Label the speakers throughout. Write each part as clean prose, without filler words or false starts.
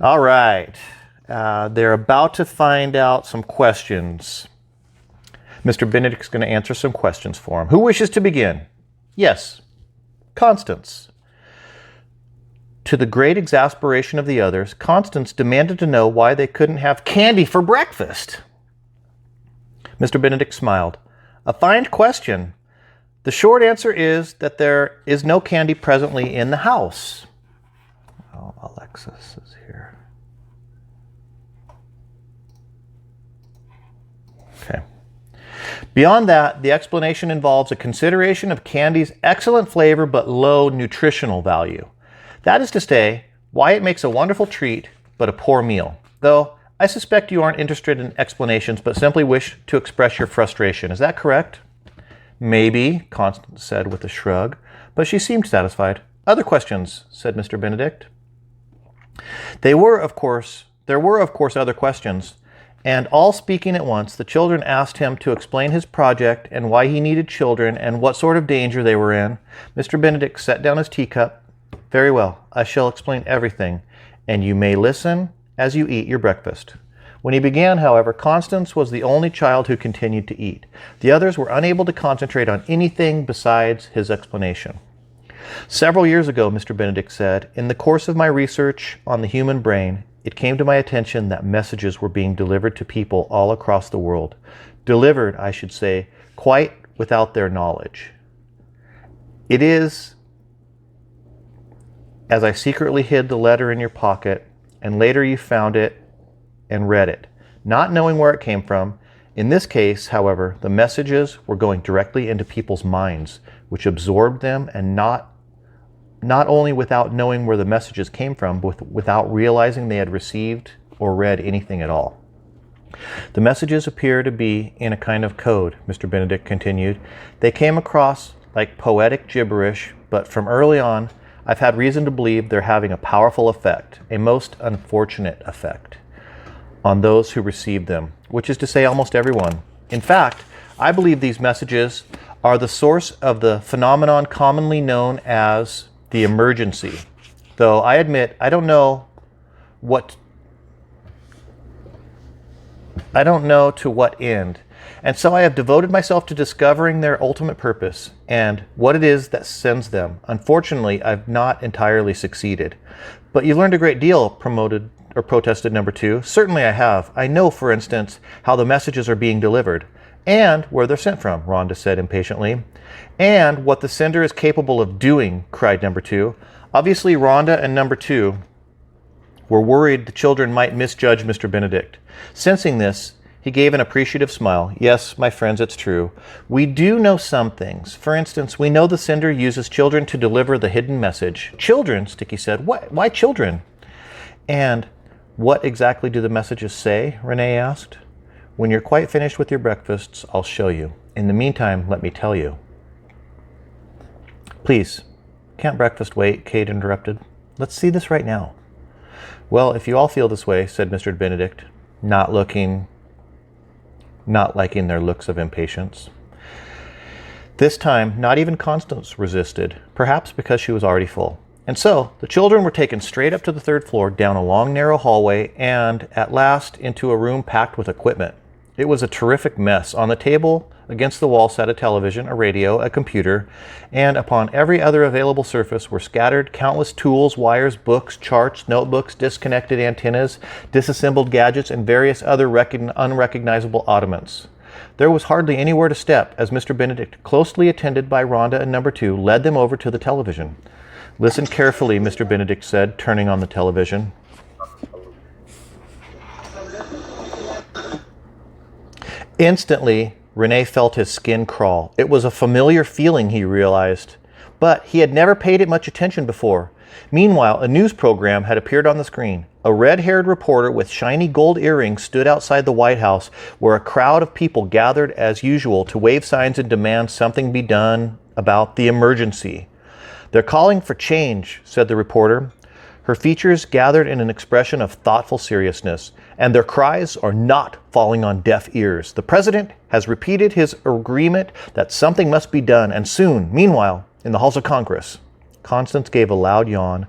Speaker 1: All right. They're about to find out some questions. Mr. Benedict's going to answer some questions for him. Who wishes to begin? Yes, Constance. To the great exasperation of the others, Constance demanded to know why they couldn't have candy for breakfast. Mr. Benedict smiled. A fine question. The short answer is that there is no candy presently in the house. Oh, Alexis is here. Okay. Beyond that, the explanation involves a consideration of candy's excellent flavor but low nutritional value. That is to say, why it makes a wonderful treat but a poor meal. Though, I suspect you aren't interested in explanations but simply wish to express your frustration. Is that correct? Maybe, Constance said with a shrug, but she seemed satisfied. Other questions, said Mr. Benedict. There were, of course, other questions, and all speaking at once, the children asked him to explain his project and why he needed children and what sort of danger they were in. Mr. Benedict set down his teacup. Very well, I shall explain everything, and you may listen as you eat your breakfast. When he began, however, Constance was the only child who continued to eat. The others were unable to concentrate on anything besides his explanation. Several years ago, Mr. Benedict said, in the course of my research on the human brain, it came to my attention that messages were being delivered to people all across the world. Delivered, I should say, quite without their knowledge. It is as I secretly hid the letter in your pocket, and later you found it and read it, not knowing where it came from. In this case, however, the messages were going directly into people's minds, which absorbed them, and not only without knowing where the messages came from, but without realizing they had received or read anything at all. The messages appear to be in a kind of code, Mr. Benedict continued. They came across like poetic gibberish, but from early on, I've had reason to believe they're having a powerful effect, a most unfortunate effect, on those who receive them, which is to say almost everyone. In fact, I believe these messages are the source of the phenomenon commonly known as the emergency. Though I admit I don't know to what end, and so I have devoted myself to discovering their ultimate purpose and what it is that sends them. Unfortunately, I've not entirely succeeded. But you learned a great deal, protested number 2. Certainly I have. I know, for instance, how the messages are being delivered and where they're sent from, Rhonda said impatiently. And what the sender is capable of doing, cried number 2. Obviously, Rhonda and number 2 were worried the children might misjudge Mr. Benedict. Sensing this, he gave an appreciative smile. Yes, my friends, it's true. We do know some things. For instance, we know the sender uses children to deliver the hidden message. Children, Sticky said. Why children? And what exactly do the messages say? Renee asked. When you're quite finished with your breakfasts, I'll show you. In the meantime, let me tell you. Please, can't breakfast wait? Kate interrupted. Let's see this right now. Well, if you all feel this way, said Mr. Benedict, not liking their looks of impatience. This time, not even Constance resisted, perhaps because she was already full. And so, the children were taken straight up to the 3rd floor, down a long, narrow hallway, and at last into a room packed with equipment. It was a terrific mess. On the table against the wall sat a television, a radio, a computer, and upon every other available surface were scattered countless tools, wires, books, charts, notebooks, disconnected antennas, disassembled gadgets, and various other unrecognizable oddments. There was hardly anywhere to step as Mr. Benedict, closely attended by Rhonda and number 2, led them over to the television. Listen carefully, Mr. Benedict said, turning on the television. Instantly, Renee felt his skin crawl. It was a familiar feeling, he realized, but he had never paid it much attention before. Meanwhile, a news program had appeared on the screen. A red-haired reporter with shiny gold earrings stood outside the White House, where a crowd of people gathered as usual to wave signs and demand something be done about the emergency. They're calling for change, said the reporter. Her features gathered in an expression of thoughtful seriousness, and their cries are not falling on deaf ears. The president has repeated his agreement that something must be done, and soon. Meanwhile, in the halls of Congress, Constance gave a loud yawn.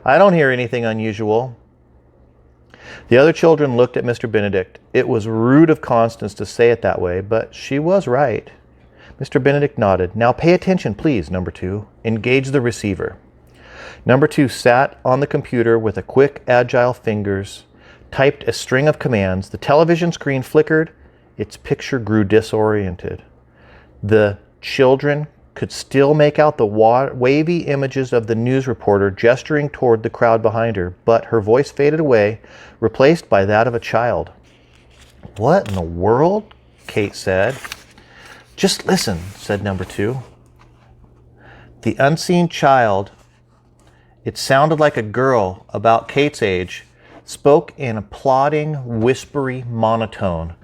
Speaker 1: I don't hear anything unusual. The other children looked at Mr. Benedict. It was rude of Constance to say it that way, but she was right. Mr. Benedict nodded. Now pay attention, please, number 2. Engage the receiver. Number 2 sat on the computer with a quick, agile fingers, typed a string of commands. The television screen flickered. Its picture grew disoriented. The children could still make out the wavy images of the news reporter gesturing toward the crowd behind her, but her voice faded away, replaced by that of a child. What in the world? Kate said. Just listen, said number 2. The unseen child, it sounded like a girl about Kate's age, spoke in a plodding, whispery monotone,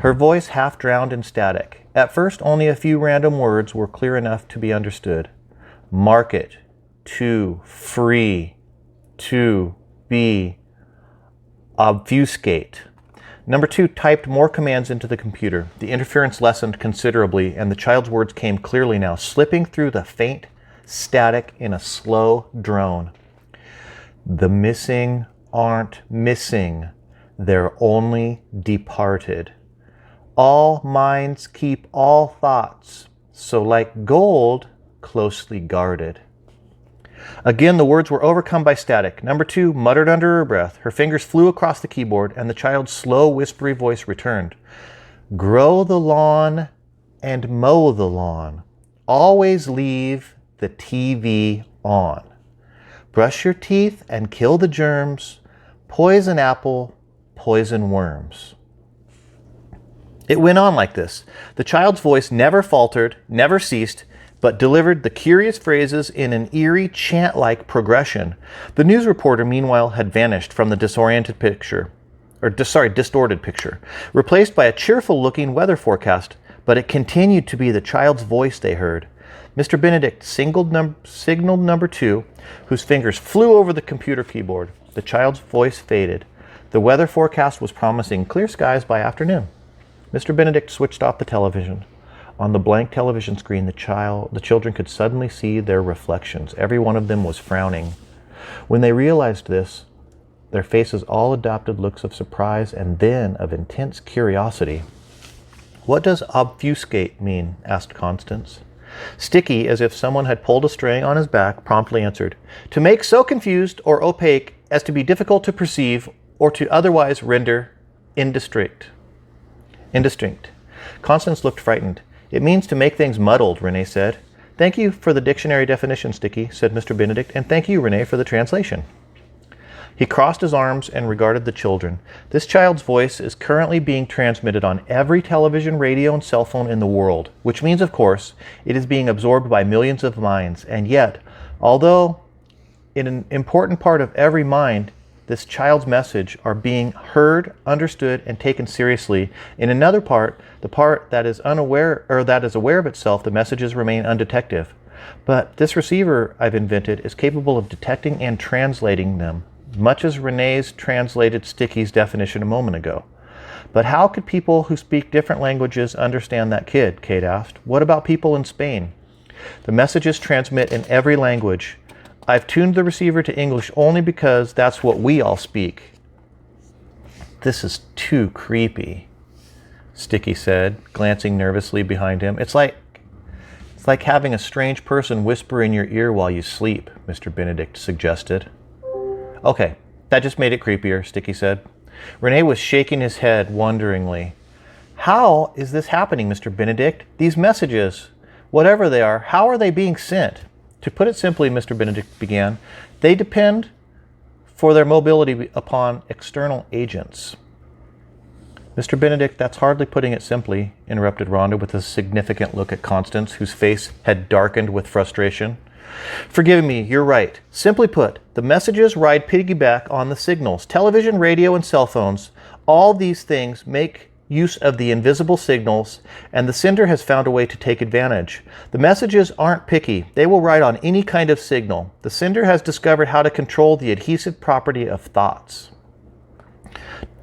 Speaker 1: her voice half drowned in static. At first, only a few random words were clear enough to be understood. Market, to, free, to, be, obfuscate. Number 2 typed more commands into the computer. The interference lessened considerably, and the child's words came clearly now, slipping through the faint static in a slow drone. The missing aren't missing. They're only departed. All minds keep all thoughts, so like gold, closely guarded. Again, the words were overcome by static. Number 2 muttered under her breath. Her fingers flew across the keyboard, and the child's slow, whispery voice returned. Grow the lawn and mow the lawn. Always leave the TV on. Brush your teeth and kill the germs. Poison apple, poison worms. It went on like this. The child's voice never faltered, never ceased, but delivered the curious phrases in an eerie, chant-like progression. The news reporter, meanwhile, had vanished from the distorted picture, replaced by a cheerful-looking weather forecast, but it continued to be the child's voice they heard. Mr. Benedict signaled number 2, whose fingers flew over the computer keyboard. The child's voice faded. The weather forecast was promising clear skies by afternoon. Mr. Benedict switched off the television. On the blank television screen, the children could suddenly see their reflections. Every one of them was frowning. When they realized this, their faces all adopted looks of surprise and then of intense curiosity. What does obfuscate mean? Asked Constance. Sticky, as if someone had pulled a string on his back, promptly answered, to make so confused or opaque as to be difficult to perceive or to otherwise render indistinct. Constance looked frightened. It means to make things muddled, Renee said. Thank you for the dictionary definition, Sticky, said Mr. Benedict, and thank you, Renee, for the translation. He crossed his arms and regarded the children. This child's voice is currently being transmitted on every television, radio, and cell phone in the world, which means, of course, it is being absorbed by millions of minds. And yet, although in an important part of every mind, this child's message are being heard, understood, and taken seriously. In another part, the part that is unaware or that is aware of itself, the messages remain undetective. But this receiver I've invented is capable of detecting and translating them, much as Renee's translated Sticky's definition a moment ago. But how could people who speak different languages understand that kid? Kate asked. What about people in Spain? The messages transmit in every language. I've tuned the receiver to English only because that's what we all speak. This is too creepy, Sticky said, glancing nervously behind him. It's like having a strange person whisper in your ear while you sleep, Mr. Benedict suggested. Okay, that just made it creepier, Sticky said. Renee was shaking his head wonderingly. How is this happening, Mr. Benedict? These messages, whatever they are, how are they being sent? To put it simply, Mr. Benedict began, they depend for their mobility upon external agents. Mr. Benedict, that's hardly putting it simply, interrupted Rhonda with a significant look at Constance, whose face had darkened with frustration. Forgive me, you're right. Simply put, the messages ride piggyback on the signals. Television, radio, and cell phones, all these things make use of the invisible signals, and the sender has found a way to take advantage. The messages aren't picky. They will ride on any kind of signal. The sender has discovered how to control the adhesive property of thoughts.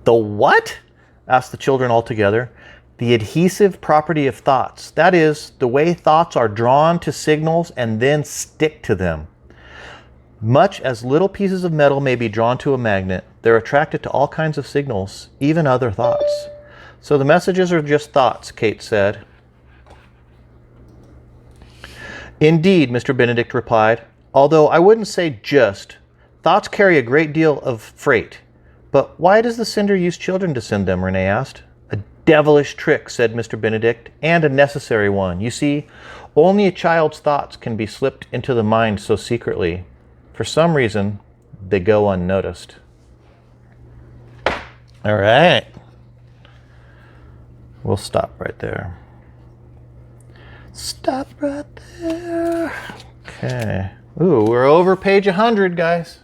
Speaker 1: The what? Asked the children all together. The adhesive property of thoughts. That is, the way thoughts are drawn to signals and then stick to them. Much as little pieces of metal may be drawn to a magnet, They're attracted to all kinds of signals, even other thoughts. So the messages are just thoughts, Kate said. Indeed, Mr. Benedict replied, although I wouldn't say just. Thoughts carry a great deal of freight. But why does the sender use children to send them, Renee asked. A devilish trick, said Mr. Benedict, and a necessary one. You see, only a child's thoughts can be slipped into the mind so secretly. For some reason, they go unnoticed. All right. We'll stop right there. Stop right there. Okay. Ooh, we're over page 100, guys.